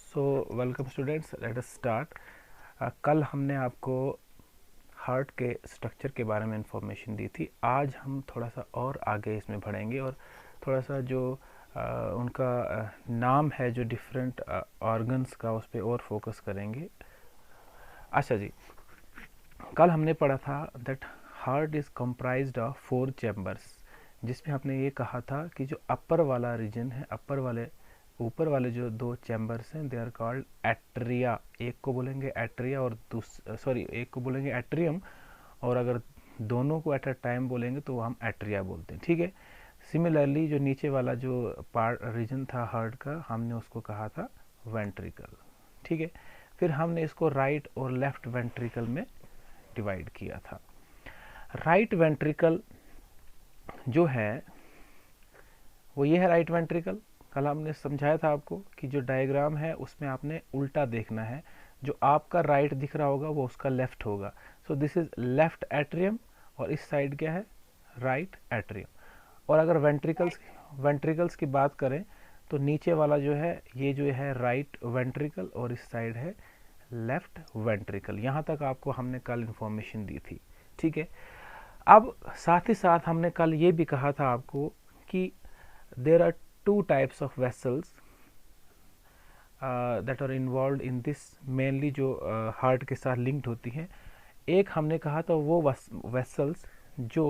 So welcome students, let us start. कल हमने आपको हार्ट के स्ट्रक्चर के बारे में इंफॉर्मेशन दी थी। आज हम थोड़ा सा और आगे इसमें बढ़ेंगे और थोड़ा सा जो उनका नाम है, जो डिफरेंट ऑर्गन्स का, उस पर और फोकस करेंगे। अच्छा जी, कल हमने पढ़ा था that heart is comprised of 4 chambers, जिसमें हमने ये कहा था कि जो अपर वाला रीजन है, ऊपर वाले जो 2 चैम्बर्स हैं, दे आर कॉल्ड एट्रिया। एक को बोलेंगे एट्रिया और एक को बोलेंगे एट्रियम, और अगर दोनों को एट अ टाइम बोलेंगे तो हम एट्रिया बोलते हैं। ठीक है। सिमिलरली जो नीचे वाला जो पार्ट रीजन था हार्ट का, हमने उसको कहा था वेंट्रिकल। ठीक है। फिर हमने इसको राइट और लेफ्ट वेंट्रिकल में डिवाइड किया था। राइट वेंट्रिकल जो है वो ये है राइट वेंट्रिकल। कल हमने समझाया था आपको कि जो डायग्राम है उसमें आपने उल्टा देखना है। जो आपका राइट दिख रहा होगा वो उसका लेफ्ट होगा। So this is left atrium और इस साइड क्या है, राइट एट्रियम। और अगर वेंट्रिकल्स की बात करें तो नीचे वाला जो है, ये जो है राइट वेंट्रिकल और इस साइड है लेफ्ट वेंट्रिकल। यहाँ तक आपको हमने कल इंफॉर्मेशन दी थी। ठीक है। अब साथ ही साथ हमने कल ये भी कहा था आपको कि there are 2 types of vessels that are involved in this, mainly जो हार्ट के साथ लिंक्ड होती हैं। एक हमने कहा था वो वेसल्स जो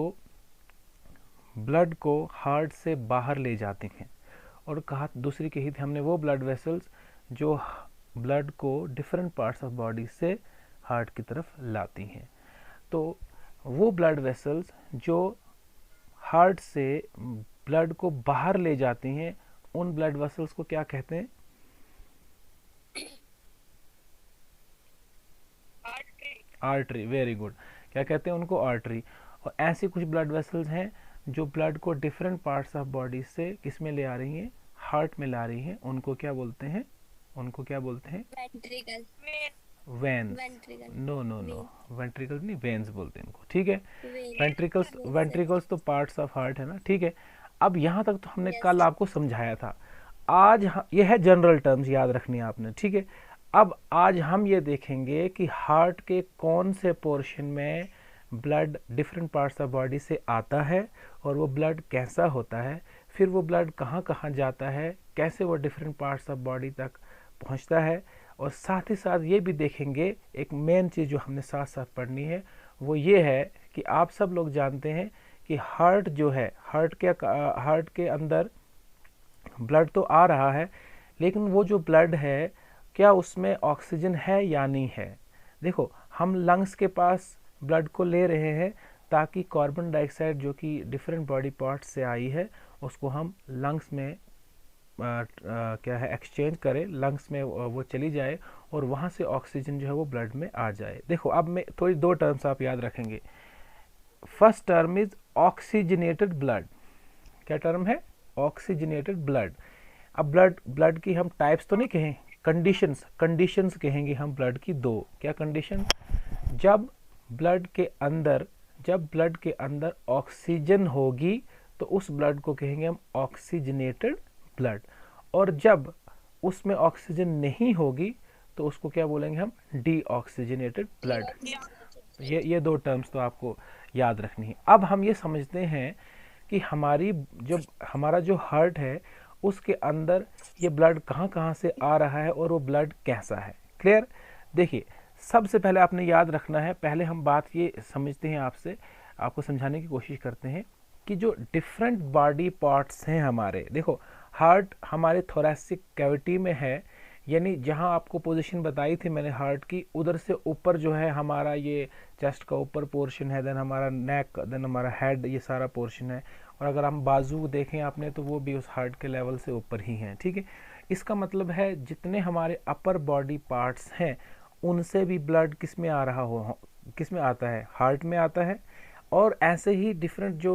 ब्लड को हार्ट से बाहर ले जाती हैं, और कहा दूसरी कही थी हमने वो ब्लड वेसल्स जो ब्लड को डिफरेंट पार्ट्स ऑफ बॉडी से हार्ट की तरफ लाती हैं। तो वो ब्लड वेसल्स जो हार्ट से ब्लड को बाहर ले जाती हैं, उन ब्लड वेसल्स को क्या कहते हैं? आर्टरी। Very good. क्या कहते हैं उनको? आर्टरी। और ऐसी कुछ ब्लड वेसल्स हैं जो ब्लड को डिफरेंट पार्ट्स ऑफ बॉडी से किस में ले आ रही हैं? हार्ट में ला रही हैं। उनको क्या बोलते हैं? Ventricle. Veins. Ventricle. No no no, vein. Ventricle नहीं, वेन्स बोलते हैं इनको। ठीक है। वेन। वेंट्रिकल्स तो पार्ट्स ऑफ हार्ट है ना। ठीक है। अब यहाँ तक तो हमने यस। कल आपको समझाया था। आज ये है जनरल टर्म्स, याद रखनी है आपने। ठीक है। अब आज हम ये देखेंगे कि हार्ट के कौन से पोर्शन में blood different parts of body से आता है और वो ब्लड कैसा होता है, फिर वो ब्लड कहाँ कहाँ जाता है, कैसे वो डिफरेंट पार्ट्स ऑफ बॉडी तक पहुँचता है। और साथ ही साथ ये भी देखेंगे, एक मेन चीज़ जो हमने साथ साथ पढ़नी है वो ये है कि आप सब लोग जानते हैं कि हार्ट जो है, हार्ट के अंदर ब्लड तो आ रहा है, लेकिन वो जो ब्लड है क्या उसमें ऑक्सीजन है या नहीं है? देखो, हम लंग्स के पास ब्लड को ले रहे हैं ताकि कार्बन डाइऑक्साइड जो कि डिफरेंट बॉडी पार्ट्स से आई है उसको हम लंग्स में क्या है, एक्सचेंज करें, लंग्स में वो चली जाए और वहाँ से ऑक्सीजन जो है वो ब्लड में आ जाए। देखो, अब मैं थोड़ी 2 टर्म्स आप याद रखेंगे। First term is oxygenated blood. क्या टर्म है? Oxygenated blood. अब ब्लड की हम टाइप्स तो नहीं कहें, कंडीशंस कहेंगे हम ब्लड की 2। क्या कंडीशन? जब ब्लड के अंदर ऑक्सीजन होगी तो उस ब्लड को कहेंगे हम ऑक्सीजनेटेड ब्लड, और जब उसमें ऑक्सीजन नहीं होगी तो उसको क्या बोलेंगे हम? Deoxygenated blood. ये 2 टर्म्स तो आपको याद रखनी है। अब हम ये समझते हैं कि हमारा जो हार्ट है उसके अंदर ये ब्लड कहाँ कहाँ से आ रहा है और वो ब्लड कैसा है। क्लियर? देखिए, सबसे पहले आपने याद रखना है, पहले हम बात ये समझते हैं, आपको समझाने की कोशिश करते हैं कि जो डिफरेंट बॉडी पार्ट्स हैं हमारे, देखो हार्ट हमारे थोरैसिक कैविटी में है, यानी जहां आपको पोजीशन बताई थी मैंने हार्ट की, उधर से ऊपर जो है हमारा ये चेस्ट का ऊपर पोर्शन है, देन हमारा नेक, देन हमारा हेड, ये सारा पोर्शन है। और अगर हम बाजू देखें आपने तो वो भी उस हार्ट के लेवल से ऊपर ही हैं। ठीक है। इसका मतलब है जितने हमारे अपर बॉडी पार्ट्स हैं उनसे भी ब्लड किस में आ रहा हो, किस में आता है? हार्ट में आता है। और ऐसे ही डिफरेंट जो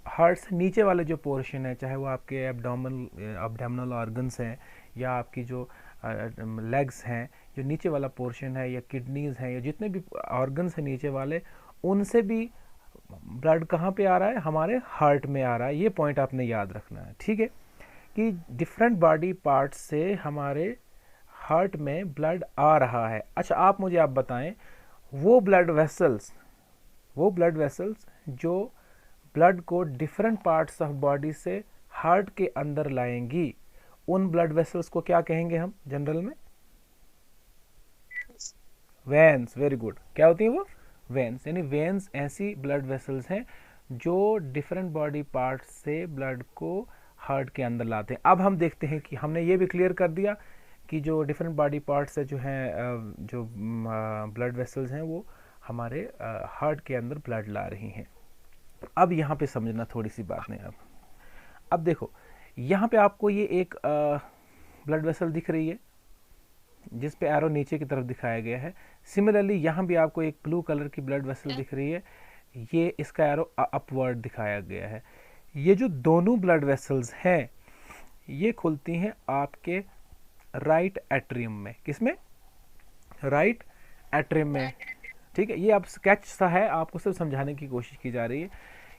हार्ट से नीचे वाले जो पोर्शन है, चाहे वो आपके एब्डोमिनल ऑर्गन्स हैं या आपकी जो लेग्स हैं, जो नीचे वाला पोर्शन है, या किडनीज हैं, या जितने भी ऑर्गन्स हैं नीचे वाले, उनसे भी ब्लड कहाँ पे आ रहा है? हमारे हार्ट में आ रहा है। ये पॉइंट आपने याद रखना है। ठीक है, कि डिफरेंट बॉडी पार्ट्स से हमारे हार्ट में ब्लड आ रहा है। अच्छा आप मुझे आप बताएं, वो ब्लड वेसल्स जो ब्लड को डिफरेंट पार्ट्स ऑफ बॉडी से हार्ट के अंदर लाएंगी, उन ब्लड वेसल्स को क्या कहेंगे हम जनरल में? वेन्स। Very good. क्या होती है वो? वेन्स। यानी वेन्स ऐसी ब्लड वेसल्स हैं जो डिफरेंट बॉडी पार्ट्स से ब्लड को हार्ट के अंदर लाते हैं। अब हम देखते हैं कि हमने ये भी क्लियर कर दिया कि जो डिफरेंट बॉडी पार्ट्स से जो हैं जो ब्लड वेसल्स हैं वो हमारे हार्ट के अंदर ब्लड ला रही हैं। अब यहाँ पे समझना थोड़ी सी बात नहीं। अब देखो यहाँ पे आपको ये एक ब्लड वेसल दिख रही है जिस पे एरो नीचे की तरफ दिखाया गया है। सिमिलरली यहाँ भी आपको एक ब्लू कलर की ब्लड वेसल दिख रही है, ये इसका एरो अपवर्ड दिखाया गया है। ये जो दोनों ब्लड वेसल्स हैं ये खुलती हैं आपके राइट एट्रियम में। किसमें? राइट एट्रियम में। ठीक है, ये अब स्केच सा है, आपको सिर्फ समझाने की कोशिश की जा रही है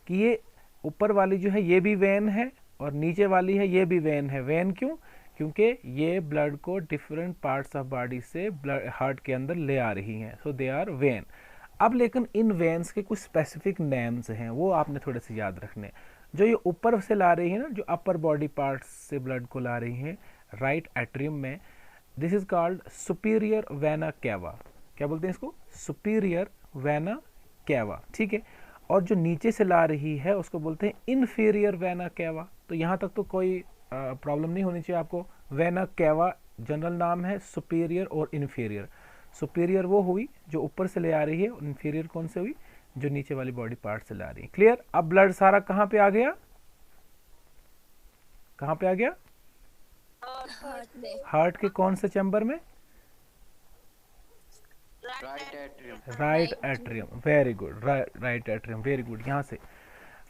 कि ये ऊपर वाली जो है ये भी वेन है और नीचे वाली है ये भी वेन है। वेन क्यों? क्योंकि ये ब्लड को डिफरेंट पार्ट्स ऑफ बॉडी से ब्लड हार्ट के अंदर ले आ रही हैं, सो दे आर वेन। अब लेकिन इन वेन्स के कुछ स्पेसिफिक नेम्स हैं, वो आपने थोड़े से याद रखने। जो ये ऊपर से ला रही है ना, जो अपर बॉडी पार्ट्स से ब्लड को ला रही हैं राइट एट्रियम में, this is called superior vena cava. क्या बोलते हैं इसको? Superior vena cava. ठीक है, और जो नीचे से ला रही है उसको बोलते हैं इन्फीरियर वेना कैवा। तो यहाँ तक तो कोई प्रॉब्लम नहीं होनी चाहिए आपको। वेना कैवा जनरल नाम है, सुपीरियर और इन्फीरियर। सुपीरियर वो हुई जो ऊपर से ले आ रही है, इन्फीरियर कौन से हुई? जो नीचे वाली बॉडी पार्ट से ला रही है। क्लियर? अब ब्लड सारा कहाँ पे आ गया? कहाँ पे आ गया? हार्ट के कौन से चैम्बर में? Right atrium. Very good, right atrium, very good. यहाँ से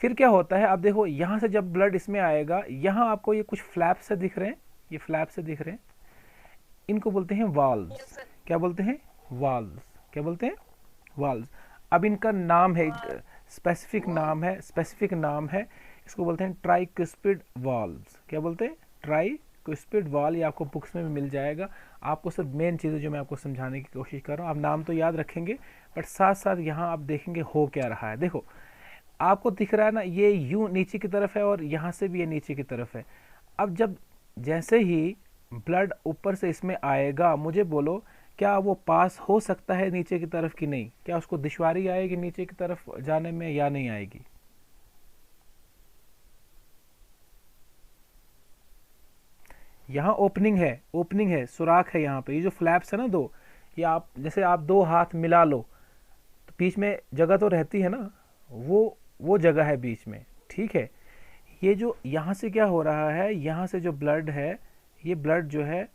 फिर क्या होता है, अब देखो यहाँ से जब ब्लड इसमें आएगा, यहाँ आपको ये कुछ फ्लैप से दिख रहे हैं, ये फ्लैप से दिख रहे हैं, इनको बोलते हैं वाल्व्स। क्या बोलते हैं? वाल्व्स। क्या बोलते हैं? वाल्व्स। अब इनका नाम है, स्पेसिफिक नाम है, इसको बोलते हैं ट्राइक्विस्पिड वाल्व्स। क्या बोलते हैं? ट्राइक्विस्पिड वाल्व। ये आपको बुक्स में भी मिल जाएगा। आपको सिर्फ मेन चीज़ें जो मैं आपको समझाने की कोशिश कर रहा हूँ, आप नाम तो याद रखेंगे बट साथ साथ यहाँ आप देखेंगे हो क्या रहा है। देखो आपको दिख रहा है ना, ये यूं नीचे की तरफ है और यहाँ से भी ये नीचे की तरफ है। अब जब जैसे ही ब्लड ऊपर से इसमें आएगा, मुझे बोलो क्या वो पास हो सकता है नीचे की तरफ कि नहीं? क्या उसको दुश्वारी आएगी नीचे की तरफ जाने में या नहीं आएगी? यहाँ ओपनिंग है, सुराख है यहाँ पे। ये जो फ्लैप्स है ना दो, ये आप जैसे आप दो हाथ मिला लो तो बीच में जगह तो रहती है ना, वो जगह है बीच में। ठीक है, ये जो यहाँ से क्या हो रहा है, यहाँ से जो ब्लड है, ये ब्लड जो है,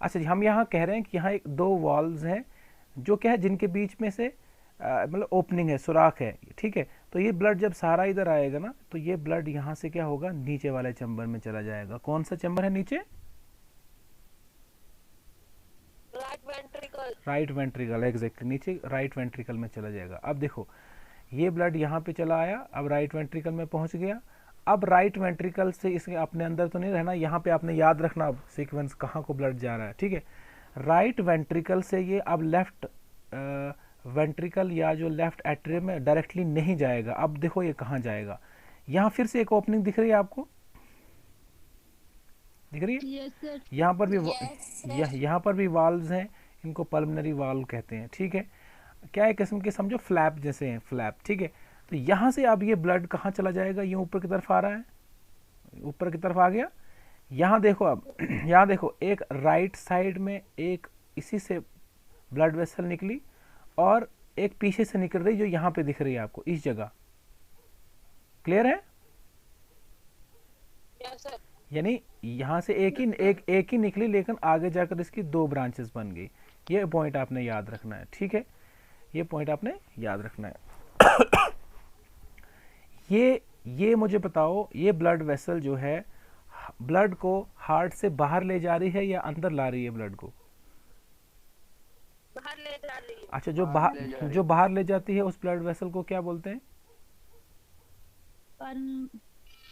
अच्छा हम यहाँ कह रहे हैं कि यहाँ एक दो वॉल्व्स हैं जो क्या है, जिनके बीच में से मतलब ओपनिंग है, सुराख है। ठीक है, तो ये ब्लड जब सारा इधर आएगा ना, तो ये ब्लड यहाँ से क्या होगा, नीचे वाले चैम्बर में चला जाएगा। कौन सा चैम्बर है नीचे? Right ventricle. एग्जैक्टली, नीचे राइट वेंट्रिकल में चला जाएगा। अब देखो ये ब्लड यहाँ पे चला आया, अब राइट वेंट्रिकल में पहुंच गया। अब राइट वेंट्रिकल से इसके अपने अंदर तो नहीं रहना, यहाँ पे आपने याद रखना अब सीक्वेंस कहाँ को ब्लड जा रहा है। ठीक है, राइट वेंट्रिकल से ये अब लेफ्ट वेंट्रिकल या जो लेफ्ट एट्रियम में डायरेक्टली नहीं जाएगा। अब देखो ये कहाँ जाएगा, यहाँ फिर से एक ओपनिंग दिख रही है आपको, दिख रही है? yes, यहाँ पर भी यहाँ पर भी वाल्व्स हैं, इनको पल्मनरी वाल्व कहते हैं। ठीक है, क्या एक किस्म के समझो फ्लैप जैसे हैं, फ्लैप। ठीक है, तो यहाँ से अब ये ब्लड कहाँ चला जाएगा, ये ऊपर की तरफ आ रहा है, ऊपर की तरफ आ गया। यहाँ देखो अब यहाँ देखो एक राइट साइड में एक इसी से ब्लड वेसल निकली और एक पीछे से निकल रही जो यहाँ पे दिख रही है आपको इस जगह। क्लियर है? यानी यहाँ से एक ही निकली, लेकिन आगे जाकर इसकी दो ब्रांचेस बन गई। ये पॉइंट आपने याद रखना है। ठीक है, ये पॉइंट आपने याद रखना है। ये मुझे बताओ, ये ब्लड वेसल जो है ब्लड को हार्ट से बाहर ले जा रही है या अंदर ला रही है ब्लड को? बाहर ले जा रही है। अच्छा, जो बाहर ले जाती है उस ब्लड वेसल को क्या बोलते हैं?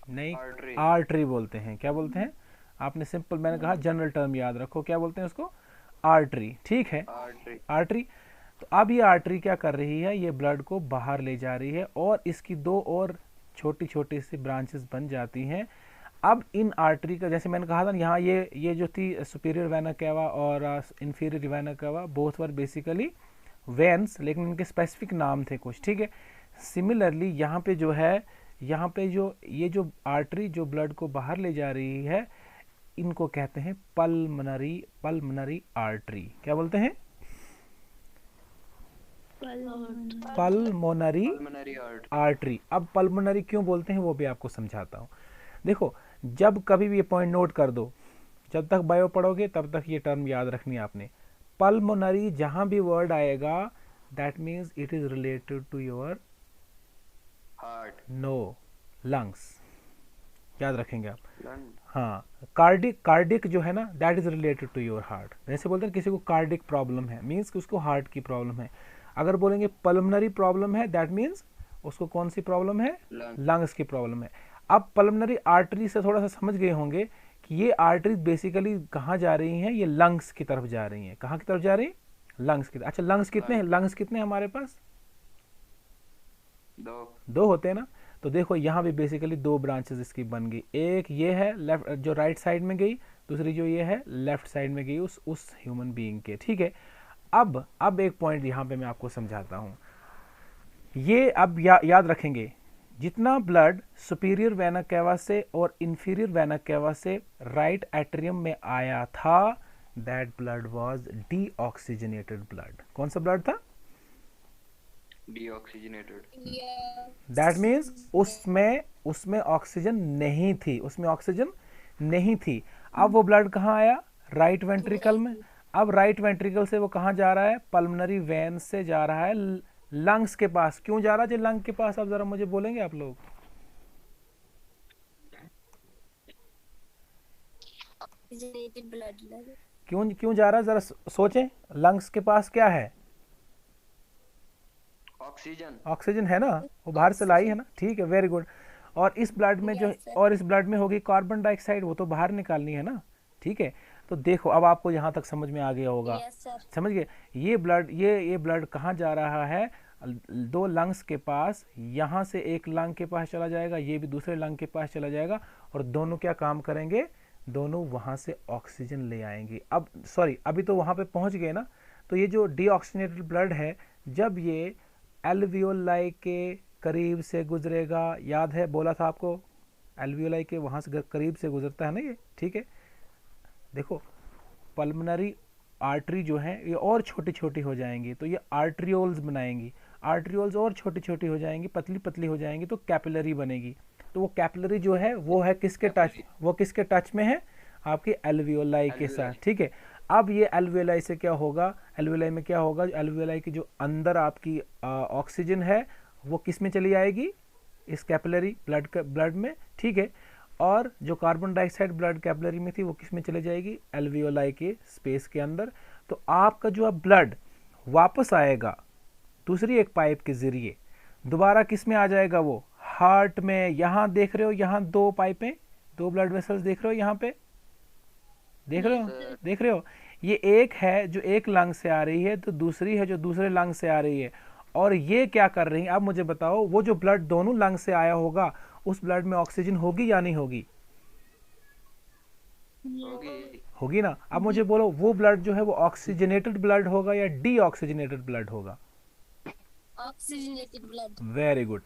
नहीं, आर्टरी बोलते हैं। क्या बोलते हैं? आपने सिंपल, मैंने कहा जनरल टर्म याद रखो, क्या बोलते हैं उसको? आर्टरी। ठीक है, आर्टरी। तो अब ये आर्टरी क्या कर रही है? ये ब्लड को बाहर ले जा रही है और इसकी दो और छोटी छोटी सी ब्रांचेस बन जाती हैं। अब इन आर्टरी का, जैसे मैंने कहा था यहाँ, ये जो थी सुपीरियर वेना केवा और inferior vena cava, both were basically veins, लेकिन इनके स्पेसिफिक नाम थे कुछ। ठीक है, सिमिलरली यहाँ पे जो है, यहाँ पे जो ये जो आर्टरी जो ब्लड को बाहर ले जा रही है, इनको कहते हैं पल्मनरी आर्टरी। क्या बोलते हैं? Pulmonary artery. अब पल्मोनरी क्यों बोलते हैं वो भी आपको समझाता हूँ। देखो, जब कभी भी ये पॉइंट नोट कर दो, जब तक बायो पढ़ोगे तब तक ये टर्म याद रखनी है आपने। पल्मोनरी जहां भी वर्ड आएगा, that means it is related to your heart. No, lungs. याद रखेंगे आप। हाँ, कार्डिक जो है ना, that is related to your heart. जैसे बोलते हैं किसी को कार्डिक प्रॉब्लम है, मीन्स कि उसको हार्ट की प्रॉब्लम है। अगर बोलेंगे पल्मोनरी प्रॉब्लम है, दैट मीन्स उसको कौन सी प्रॉब्लम है? लंग्स की प्रॉब्लम है। अब पल्मोनरी आर्टरी से थोड़ा सा समझ गए होंगे कि ये आर्टरी बेसिकली कहाँ जा रही हैं? ये लंग्स की तरफ जा रही हैं। कहाँ की तरफ जा रही हैं? लंग्स की तरफ। अच्छा, लंग्स कितने हैं? लंग्स कितने हैं हमारे पास? दो होते हैं ना। तो देखो यहाँ भी बेसिकली दो ब्रांचेस इसकी बन गई। एक ये है लेफ्ट, जो राइट साइड में गई, दूसरी जो ये है लेफ्ट साइड में गई उस ह्यूमन बीइंग के। ठीक है, अब एक पॉइंट यहाँ पे मैं आपको समझाता हूँ। ये अब याद रखेंगे, जितना ब्लड सुपीरियर वेना केवा से और इंफीरियर वेना केवा से राइट एट्रियम में आया था, that blood was deoxygenated blood. कौन सा ब्लड था? डीऑक्सीजनेटेड। दैट मीन्स उसमें ऑक्सीजन नहीं थी, उसमें ऑक्सीजन नहीं थी। अब वो ब्लड कहाँ आया? राइट वेंट्रिकल में। अब राइट वेंट्रिकल से वो कहाँ जा रहा है? पल्मोनरी वेन से जा रहा है लंग्स के पास। क्यों जा रहा है लंग के पास? अब जरा मुझे बोलेंगे आप लोग। क्यों जा रहा है? जरा सोचें। लंग्स के पास क्या है? ऑक्सीजन है ना, वो बाहर से लाई है ना। ठीक है, वेरी गुड। और इस ब्लड में जो, और इस ब्लड में होगी कार्बन डाइऑक्साइड, वो तो बाहर निकालनी है ना। ठीक है, तो देखो अब आपको यहाँ तक समझ में आ गया होगा। समझ गए? ये ब्लड कहाँ जा रहा है? दो लंग्स के पास। यहाँ से एक लंग के पास चला जाएगा, ये भी दूसरे लंग के पास चला जाएगा, और दोनों क्या काम करेंगे? दोनों वहाँ से ऑक्सीजन ले आएंगे। अब सॉरी, अभी तो वहाँ पे पहुँच गए ना। तो ये जो डीऑक्सीजनेटेड ब्लड है, जब ये एल्वियोलाई के करीब से गुजरेगा, याद है बोला था आपको, एल्वियोलाई के वहाँ से करीब से गुजरता है ना ये। ठीक है, देखो पल्मोनरी आर्टरी जो है ये और छोटी छोटी हो जाएंगी, तो ये आर्ट्रियोल्स बनाएंगी। आर्ट्रियोल्स और छोटी छोटी हो जाएंगी, पतली पतली हो जाएंगी, तो कैपिलरी बनेगी। तो वो कैपिलरी जो है वो है किसके टच? वो किसके टच में है? आपके एल्वियोलाई के साथ। ठीक है, अब ये एल्वियोलाई से क्या होगा? एल्वियोलाई में क्या होगा? एल्वियोलाई की जो अंदर आपकी ऑक्सीजन है वो किस में चली आएगी? इस कैपिलरी ब्लड में। ठीक है, और जो कार्बन डाइऑक्साइड ब्लड कैपिलरी में थी वो किस में चले जाएगी? एल्वियोलाई के स्पेस के अंदर। तो आपका जो अब ब्लड वापस आएगा दूसरी एक पाइप के जरिए, दोबारा किस में आ जाएगा? वो हार्ट में। यहाँ देख रहे हो, यहाँ दो पाइपें, दो ब्लड वेसल्स देख रहे हो, यहाँ पे देख रहे हो। ये एक है जो एक लंग से आ रही है, तो दूसरी है जो दूसरे लंग से आ रही है। और ये क्या कर रही है? अब मुझे बताओ, वो जो ब्लड दोनों लंग से आया होगा, उस ब्लड में ऑक्सीजन होगी या नहीं होगी? होगी ना। अब मुझे बोलो, वो ब्लड जो है वो ऑक्सीजनेटेड ब्लड होगा या डीऑक्सीजनेटेड ब्लड होगा? Oxygenated blood. Very good,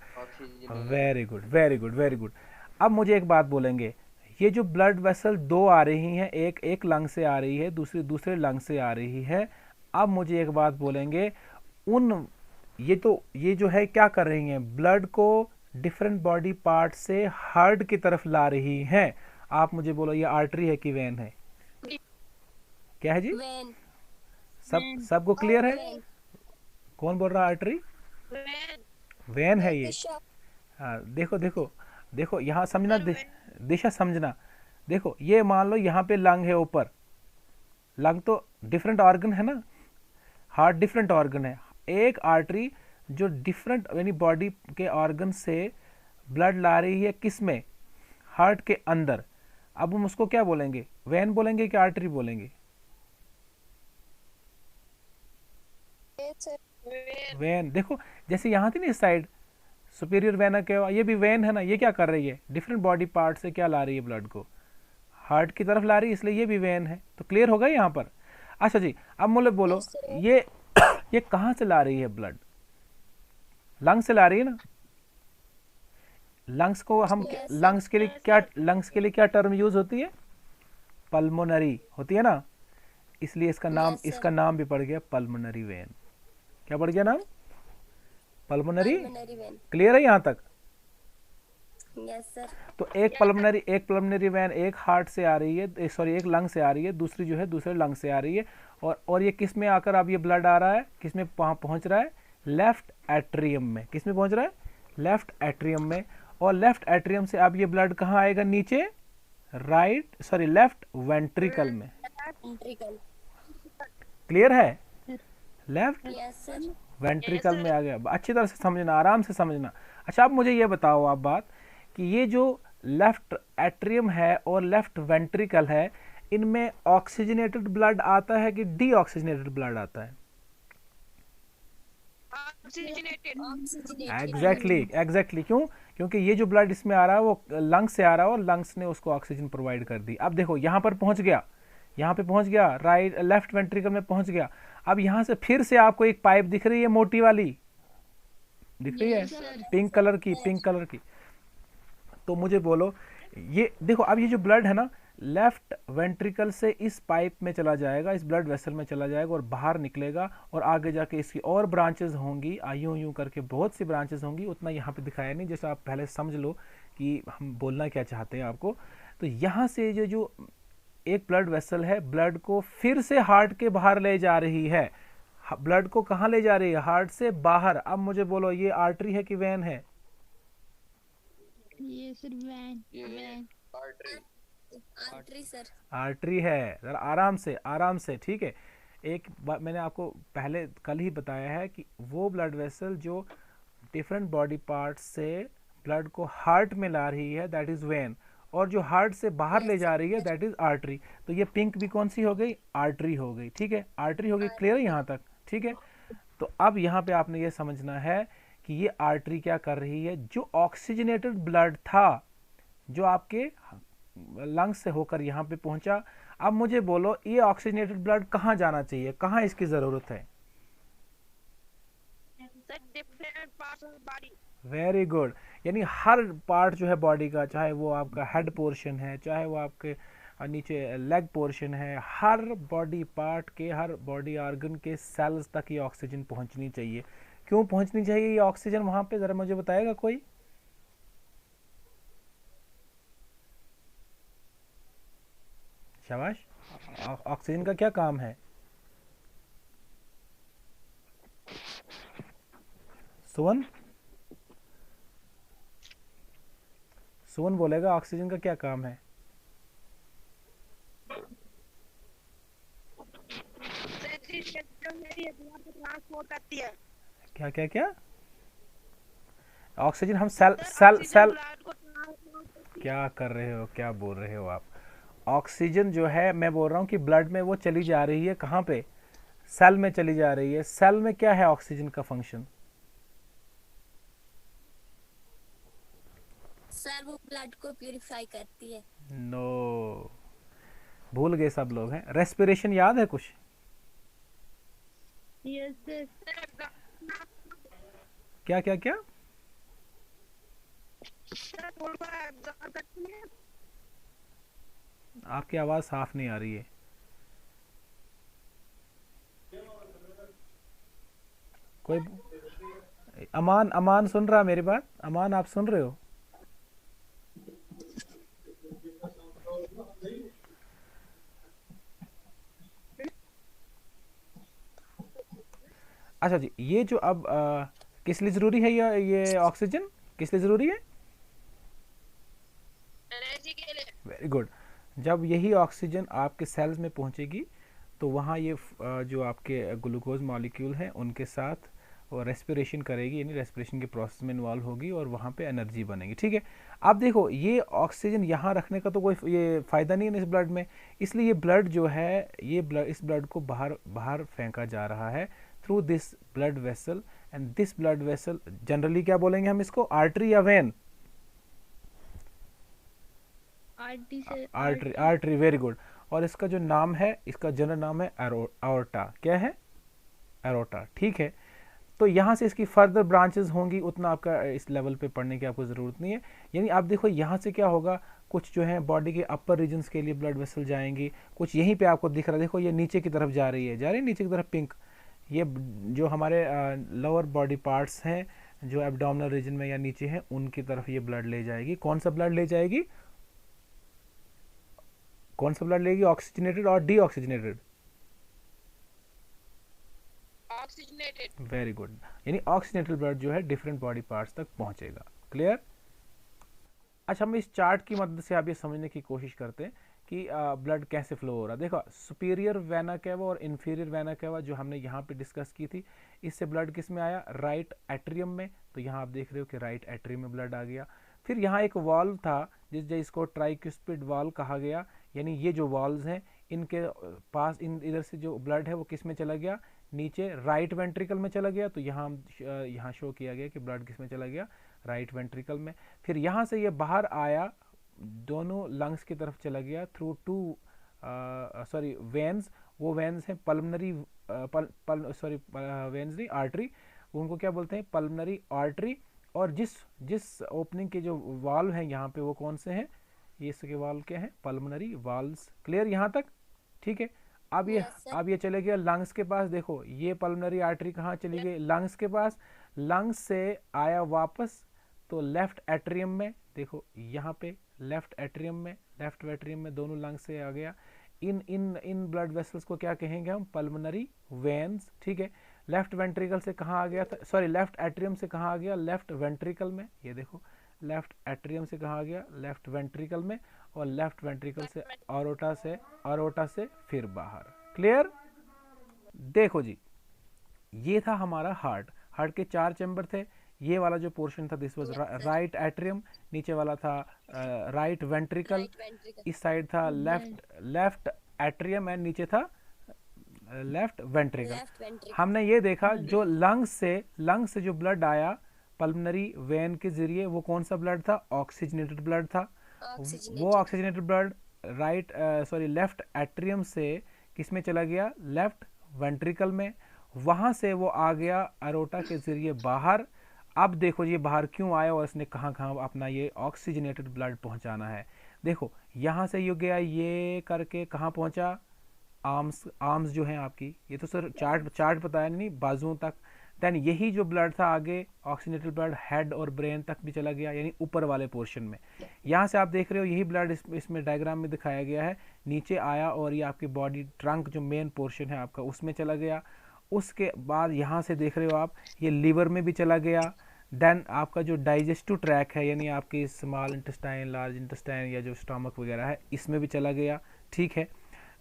very good, very good, very good. अब मुझे एक बात बोलेंगे, ये जो ब्लड वेसल दो आ रही हैं, एक लंग से आ रही है, दूसरे लंग से आ रही है। अब मुझे एक बात बोलेंगे, ये जो है क्या कर रही हैं? ब्लड को डिफरेंट बॉडी पार्ट से हार्ट की तरफ ला रही हैं। आप मुझे बोलो, ये आर्टरी है कि वेन है? क्या है जी? वेन। सबको क्लियर है? कौन बोल रहा है आर्टरी? वेन है ये। हाँ, देखो यहाँ समझना, दिशा समझना। देखो, ये मान लो यहाँ पे लंग है ऊपर। लंग तो डिफरेंट ऑर्गन है ना, हार्ट डिफरेंट ऑर्गन है। एक आर्टरी जो डिफरेंट यानी बॉडी के ऑर्गन से ब्लड ला रही है, किस में? हार्ट के अंदर, अब हम उसको क्या बोलेंगे, वेन बोलेंगे कि आर्टरी बोलेंगे? वेन। देखो जैसे यहाँ थी ना इस साइड सुपीरियर वेना के, ये भी वेन है ना, ये क्या कर रही है, डिफरेंट बॉडी पार्ट से क्या ला रही है, ब्लड को हार्ट की तरफ ला रही है, इसलिए ये भी वेन है। तो क्लियर होगा यहाँ पर? अच्छा जी, अब मुझे बोलो Yes, sir. ये ये कहाँ से ला रही है ब्लड? लंग से ला रही है ना। लंग्स को हम Yes, sir. लंग्स के लिए क्या टर्म यूज होती है? पल्मोनरी होती है ना, इसलिए Yes, sir. इसका नाम भी पड़ गया पल्मोनरी वेन। क्या पड़ गया नाम? पल्मोनरी। Pulmonary vein. क्लियर है यहाँ तक? Yes, sir. तो एक पल्मोनरी वेन एक हार्ट से आ रही है, सॉरी एक लंग से आ रही है, दूसरी जो है दूसरे लंग से आ रही है। और ये किस में आकर अब ये ब्लड आ रहा है, किस में पहुंच रहा है? लेफ्ट एट्रियम में। किस में पहुंच रहा है? लेफ्ट एट्रियम में। और लेफ्ट एट्रियम से अब ये ब्लड कहाँ आएगा? नीचे लेफ्ट वेंट्रिकल में। Ventricle. क्लियर है? Left Yes, sir. वेंट्रिकल में आ गया। अच्छी तरह से समझना, आराम से समझना। अच्छा अब मुझे ये बताओ आप बात कि ये जो लेफ्ट एट्रियम है और लेफ्ट वेंट्रिकल है, इनमें ऑक्सीजनेटेड ब्लड आता है कि डीऑक्सीजनेटेड ब्लड आता है? एग्जैक्टली। क्यों? क्योंकि ये जो ब्लड इसमें आ रहा है वो लंग्स से आ रहा है और लंग्स ने उसको ऑक्सीजन प्रोवाइड कर दी। अब देखो यहाँ पर पहुंच गया, यहाँ पे पहुंच गया, लेफ्ट वेंट्रिकल में पहुंच गया। अब यहाँ से फिर से आपको एक पाइप दिख रही है, मोटी वाली दिख रही है, पिंक कलर की। तो मुझे बोलो, ये देखो अब ये जो ब्लड है ना, लेफ्ट वेंट्रिकल से इस पाइप में चला जाएगा, इस ब्लड वेसल में चला जाएगा और बाहर निकलेगा, और आगे जाके इसकी और ब्रांचेस होंगी, यूं यूं करके बहुत सी ब्रांचेस होंगी। उतना यहाँ पे दिखाया नहीं, जैसे आप पहले समझ लो कि हम बोलना क्या चाहते हैं आपको। तो यहाँ से जो एक ब्लड वेसल है, ब्लड को फिर से हार्ट के बाहर ले जा रही है। ब्लड को कहाँ ले जा रही है? हार्ट से बाहर। अब मुझे बोलो ये आर्टरी है कि वेन है? ये sir vein Artery, sir. Artery है। जरा आराम से, ठीक है। एक बात मैंने आपको पहले कल ही बताया है कि वो ब्लड वेसल जो डिफरेंट बॉडी पार्ट्स से ब्लड को हार्ट में ला रही है, दैट इज वेन, और जो हार्ट से बाहर ले जा रही है, दैट इज आर्टरी। तो ये पिंक भी कौन सी हो गई? आर्टरी हो गई, ठीक है, आर्टरी हो गई। क्लियर है यहाँ तक? ठीक है। तो अब यहाँ पे आपने ये समझना है कि ये आर्टरी क्या कर रही है, जो ऑक्सीजनेटेड ब्लड था जो आपके लंग्स से होकर यहाँ पे पहुंचा। अब मुझे बोलो ये ऑक्सीजनेटेड ब्लड कहाँ जाना चाहिए, कहाँ इसकी जरूरत है? Very good. यानी हर पार्ट जो है बॉडी का, चाहे वो आपका हेड पोर्शन है, चाहे वो आपके नीचे लेग पोर्शन है, हर बॉडी पार्ट के, हर बॉडी ऑर्गन के सेल्स तक ये ऑक्सीजन पहुंचनी चाहिए। क्यों पहुंचनी चाहिए ये ऑक्सीजन वहां पे, जरा मुझे बताएगा कोई? शाबाश। ऑक्सीजन का क्या काम है? सुवन बोलेगा ऑक्सीजन का क्या काम है? क्या ऑक्सीजन हम सेल क्या कर रहे हो, क्या बोल रहे हो आप? ऑक्सीजन जो है, मैं बोल रहा हूँ कि ब्लड में वो चली जा रही है, कहाँ पे? सेल में चली जा रही है। सेल में क्या है ऑक्सीजन का फंक्शन? सर वो ब्लड को प्यूरिफाई करती है। नो, भूल गए सब लोग हैं। रेस्पिरेशन याद है कुछ? यस सर क्या? आपकी आवाज साफ नहीं आ रही है। कोई अमान सुन रहा मेरी बात? अमान आप सुन रहे हो? अच्छा जी, ये जो अब किस लिए जरूरी है ये ऑक्सीजन किस लिए जरूरी है? Very good. जब यही ऑक्सीजन आपके सेल्स में पहुंचेगी तो वहाँ ये जो आपके ग्लूकोज मॉलिक्यूल हैं उनके साथ वो रेस्पिरेशन करेगी, यानी रेस्पिरेशन के प्रोसेस में इन्वॉल्व होगी और वहाँ पे एनर्जी बनेगी। ठीक है, अब देखो ये ऑक्सीजन यहाँ रखने का तो कोई ये फ़ायदा नहीं है इस ब्लड में, इसलिए ये ब्लड जो है, ये ब्लड, इस ब्लड को बाहर बाहर फेंका जा रहा है through this blood vessel. And this blood vessel generally क्या बोलेंगे हम इसको, आर्टरी या वेन? आर्टरी से आर्टरी, आर्टरी, वेरी गुड। और इसका जो नाम है, इसका जनरल नाम है एरोटा। क्या है? एरोटा। ठीक है, तो यहाँ से इसकी फर्दर ब्रांचेस होंगी, उतना आपका इस लेवल पे पढ़ने की आपको ज़रूरत नहीं है। यानी आप देखो यहाँ से क्या होगा, कुछ जो है बॉडी के अपर रीजन्स के लिए ब्लड वेसल जाएंगी, कुछ यहीं पे आपको दिख रहा है, देखो ये नीचे की तरफ जा रही है, जा रही है नीचे की तरफ पिंक। ये जो हमारे लोअर बॉडी पार्ट्स हैं जो एब्डोमिनल रीजन में या नीचे हैं, उनकी तरफ ये ब्लड ले जाएगी। कौन सा ब्लड ले जाएगी? कौन सा ब्लड लेगी, ऑक्सीजनेटेड और डीऑक्सीजनेटेड? ऑक्सीजनेटेड। वेरी गुड, यानी ऑक्सीजनेटेड ब्लड जो है डिफरेंट बॉडी पार्ट्स तक पहुंचेगा। क्लियर? अच्छा, हम इस चार्ट की मदद से आप ये समझने की कोशिश करते हैं कि ब्लड कैसे फ्लो हो रहा है। देखो, सुपीरियर वेना केवा और इन्फीरियर वेना केवा जो हमने यहाँ पे डिस्कस की थी, इससे ब्लड किस में आया, राइट एट्रियम में। तो यहाँ आप देख रहे हो कि राइट एट्रियम में ब्लड आ गया। फिर यहाँ एक वाल्व था जिसको ट्राइक्यूस्पिड वाल्व कहा गया, यानी ये जो वाल्व्स हैं इनके पास इधर से जो ब्लड है वो किस में चला गया, नीचे राइट वेंट्रिकल में चला गया। तो यहाँ शो किया गया कि ब्लड किस में चला गया, राइट वेंट्रिकल में। फिर यहाँ से ये बाहर आया, दोनों लंग्स की तरफ चला गया थ्रू टू वेन्स। वो वेन्स हैं पल्मनरी, वेन्स नहीं, आर्टरी, उनको क्या बोलते हैं, पल्मनरी आर्टरी। और जिस ओपनिंग के जो वाल्व हैं यहाँ पे वो कौन से हैं, ये इसके वाल्व क्या हैं, पल्मनरी वाल्व्स। क्लियर यहाँ तक? ठीक है, अब ये चले गया लंग्स के पास। देखो ये पल्मनरी आर्टरी कहाँ चली गई, लंग्स के पास। लंग्स से आया वापस तो लेफ्ट एट्रियम में, देखो यहाँ पे लेफ्ट एट्रियम में दोनों लंग्स से आ गया। इन ब्लड वेसल्स को क्या कहेंगे हम, पल्मनरी वेन्स। ठीक है, लेफ्ट वेंट्रिकल से कहाँ आ गया था, सॉरी लेफ्ट एट्रियम से कहाँ आ गया, लेफ्ट वेंट्रिकल में। ये देखो लेफ्ट एट्रियम से कहाँ आ गया, लेफ्ट वेंट्रिकल में। और लेफ्ट वेंट्रिकल से ऑरोटा से फिर बाहर। क्लियर? देखो जी, ये था हमारा हार्ट के 4 चैम्बर थे। ये वाला जो पोर्शन था दिस वाज राइट एट्रियम, नीचे वाला था राइट वेंट्रिकल, इस साइड था लेफ्ट एट्रियम एंड नीचे था लेफ्ट वेंट्रिकल। हमने ये देखा जो लंग्स से जो ब्लड आया पल्मनरी वेन के जरिए, वो कौन सा ब्लड था, ऑक्सीजनेटेड ब्लड था। वो ऑक्सीजनेटेड ब्लड लेफ्ट एट्रियम से किस में चला गया, लेफ्ट वेंट्रिकल में। वहां से वो आ गया एरोटा के जरिए बाहर। अब देखो ये बाहर क्यों आया और इसने कहाँ कहाँ अपना ये ऑक्सीजनेटेड ब्लड पहुंचाना है। देखो यहाँ से ये गया, ये करके कहाँ पहुंचा, आर्म्स जो हैं आपकी, ये तो सर चार्ट बताया नहीं, बाजुओं तक। देन यही जो ब्लड था आगे ऑक्सीजनेटेड ब्लड हेड और ब्रेन तक भी चला गया, यानी ऊपर वाले पोर्शन में। यहाँ से आप देख रहे हो यही ब्लड इसमें डायग्राम में दिखाया गया है, नीचे आया और ये आपकी बॉडी ट्रंक जो मेन पोर्शन है आपका उसमें चला गया। उसके बाद यहाँ से देख रहे हो आप ये लीवर में भी चला गया। देन आपका जो डाइजेस्टिव ट्रैक है, यानी आपकी स्मॉल इंटेस्टाइन, लार्ज इंटेस्टाइन या जो स्टमक वगैरह है, इसमें भी चला गया। ठीक है,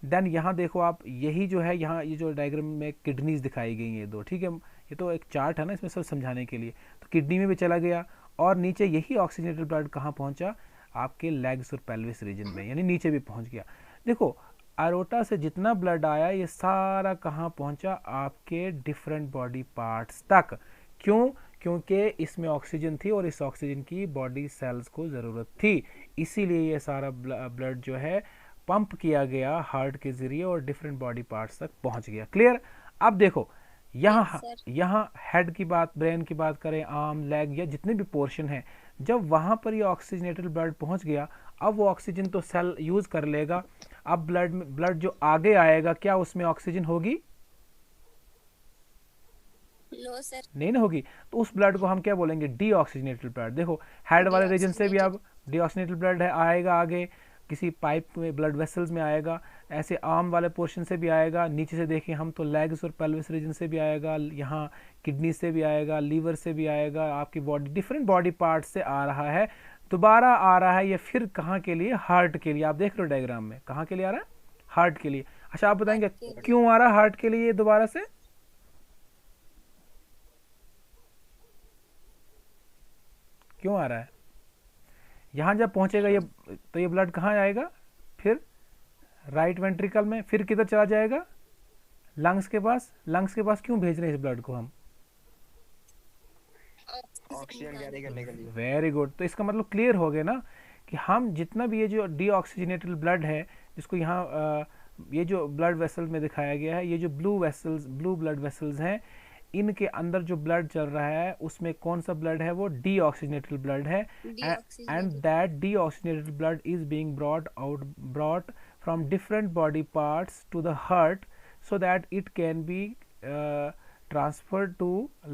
देन यहाँ देखो आप, यही जो है यहाँ ये जो डायग्राम में किडनीज दिखाई गई हैं 2। ठीक है, ये तो एक चार्ट है ना, इसमें सब समझाने के लिए। तो किडनी में भी चला गया और नीचे यही ऑक्सीजनेटेड ब्लड कहाँ पहुँचा, आपके लेग्स और पेल्विस रीजन में, यानी नीचे भी पहुँच गया। देखो एरोटा से जितना ब्लड आया ये सारा कहाँ पहुँचा, आपके डिफरेंट बॉडी पार्ट्स तक। क्यों? क्योंकि इसमें ऑक्सीजन थी और इस ऑक्सीजन की बॉडी सेल्स को ज़रूरत थी, इसीलिए ये सारा ब्लड जो है पंप किया गया हार्ट के जरिए और डिफरेंट बॉडी पार्ट्स तक पहुंच गया। क्लियर? अब देखो यहाँ हेड की बात, ब्रेन की बात करें, आर्म, लेग या जितने भी पोर्शन है, जब वहां पर ये ऑक्सीजनेटेड ब्लड पहुंच गया, अब वो ऑक्सीजन तो सेल यूज कर लेगा। अब ब्लड जो आगे आएगा, क्या उसमें ऑक्सीजन होगी? नो सर, नहीं ना होगी। तो उस ब्लड को हम क्या बोलेंगे, डीऑक्सीजनेटेड ब्लड। देखो हेड वाले रीजन से भी अब डीऑक्सीजनेटेड ब्लड है, आएगा आगे किसी पाइप में, ब्लड वेसल्स में आएगा, ऐसे आर्म वाले पोर्शन से भी आएगा, नीचे से देखें हम तो लेग्स और पेल्विस रीजन से भी आएगा, यहाँ किडनी से भी आएगा, लीवर से भी आएगा, आपकी बॉडी डिफरेंट बॉडी पार्ट से आ रहा है, दोबारा आ रहा है ये फिर कहाँ के लिए, हार्ट के लिए। आप देख रहे हो डायग्राम में कहाँ के लिए आ रहा है, हार्ट के लिए। अच्छा आप बताएंगे क्यों आ रहा है हार्ट के लिए दोबारा से? क्यों आ रहा है? यहाँ जब पहुँचेगा ये, तो ये ब्लड कहाँ आएगा? फिर राइट वेंट्रिकल में, फिर किधर चला जाएगा? लंग्स के पास। लंग्स के पास क्यों भेज रहे हैं इस ब्लड को हम? ऑक्सीजन कैरी करने के लिए। Very good. तो इसका मतलब क्लियर हो गया ना कि हम जितना भी ये जो डीऑक्सीजनेटेड ब्लड है, जिसको यहाँ ये जो ब्लड वेसल में दिखाया गया है, ये जो ब्लू ब्लड वेसल्स हैं, इनके अंदर जो ब्लड चल रहा है उसमें कौन सा ब्लड है? वो डीऑक्सीजनेटेड ब्लड है। And that deoxygenated blood is being brought from different body parts to the heart so that it can be transferred to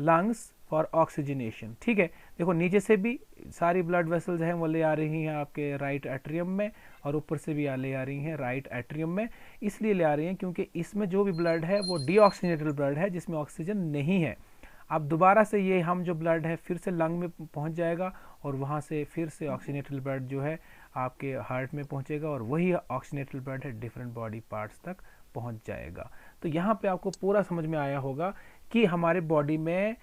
lungs for oxygenation। ठीक है, देखो नीचे से भी सारी ब्लड वेसल्स हैं वो ले आ रही हैं आपके राइट एट्रियम में, और ऊपर से भी ले आ रही हैं राइट एट्रियम में। इसलिए ले आ रही हैं क्योंकि इसमें जो भी ब्लड है वो डीऑक्सीजनेटेड ब्लड है, जिसमें ऑक्सीजन नहीं है। अब दोबारा से ये हम जो ब्लड है फिर से लंग में पहुंच जाएगा, और वहाँ से फिर से ऑक्सीजनेटेड ब्लड जो है आपके हार्ट में पहुंचेगा, और वही ऑक्सीजनेटेड ब्लड है डिफरेंट बॉडी पार्ट्स तक पहुंच जाएगा। तो यहाँ पे आपको पूरा समझ में आया होगा कि हमारे बॉडी में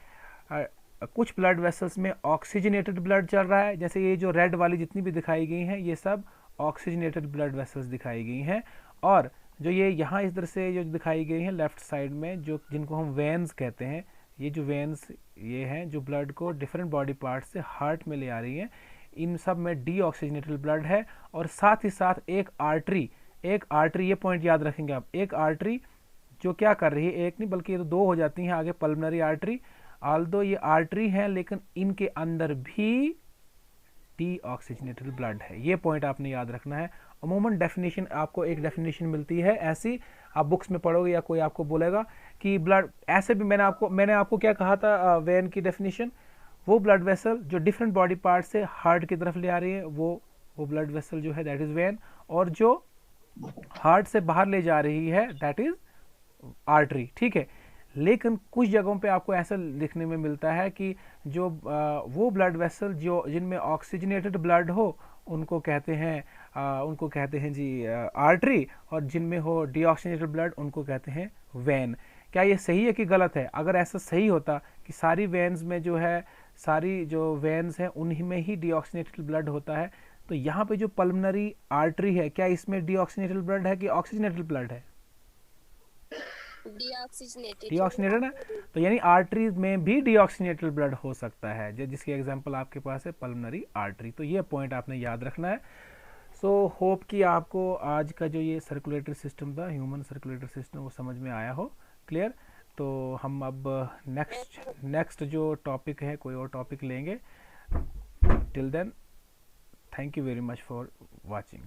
कुछ ब्लड वेसल्स में ऑक्सीजनेटेड ब्लड चल रहा है, जैसे ये जो रेड वाली जितनी भी दिखाई गई हैं ये सब ऑक्सीजनेटेड ब्लड वेसल्स दिखाई गई हैं। और जो ये यहाँ इस तरह से जो दिखाई गई हैं लेफ्ट साइड में, जो जिनको हम वेन्स कहते हैं, ये जो वेन्स ये हैं जो ब्लड को डिफरेंट बॉडी पार्ट से हार्ट में ले आ रही हैं, इन सब में डीऑक्सीजनेटेड ब्लड है। और साथ ही साथ एक आर्टरी, ये पॉइंट याद रखेंगे आप, एक आर्टरी जो क्या कर रही है, एक नहीं बल्कि ये तो दो हो जाती हैं आगे, पल्मोनरी आर्टरी। ऑल्दो ये आर्टरी है लेकिन इनके अंदर भी डीऑक्सीजनेटेड ब्लड है, ये पॉइंट आपने याद रखना है। अमूमन डेफिनेशन आपको एक डेफिनेशन मिलती है ऐसी, आप बुक्स में पढ़ोगे या कोई आपको बोलेगा कि ब्लड ऐसे भी, मैंने आपको क्या कहा था वेन की डेफिनेशन, वो ब्लड वेसल जो डिफरेंट बॉडी पार्ट से हार्ट की तरफ ले आ रही है वो ब्लड वेसल जो है दैट इज वेन, और जो हार्ट से बाहर ले जा रही है दैट इज आर्टरी। ठीक है, लेकिन कुछ जगहों पे आपको ऐसा लिखने में मिलता है कि जो वो ब्लड वेसल जो जिनमें ऑक्सीजनेटेड ब्लड हो उनको कहते हैं जी आर्टरी, और जिनमें हो डीऑक्सीजनेटेड ब्लड उनको कहते हैं वेन। क्या ये सही है कि गलत है? अगर ऐसा सही होता कि सारी वेन्स में जो है, सारी जो वेन्स हैं उन्हीं में ही डीऑक्सीजनेटेड ब्लड होता है, तो यहाँ पे जो पल्मोनरी आर्टरी है क्या इसमें डीऑक्सीजनेटेड ब्लड है कि ऑक्सीजनेटेड ब्लड है? डीऑक्सीजनेटेड है। तो यानी आर्टरी में भी डीऑक्सीजनेटेड ब्लड हो सकता है, जिसकी एग्जांपल आपके पास है पल्मोनरी आर्टरी। तो ये पॉइंट आपने याद रखना है। सो होप कि आपको आज का जो ये सर्कुलेटरी सिस्टम था, ह्यूमन सर्कुलेटरी सिस्टम, वो समझ में आया हो, क्लियर। तो हम अब नेक्स्ट जो टॉपिक है कोई और टॉपिक लेंगे। Till then thank you very much for watching.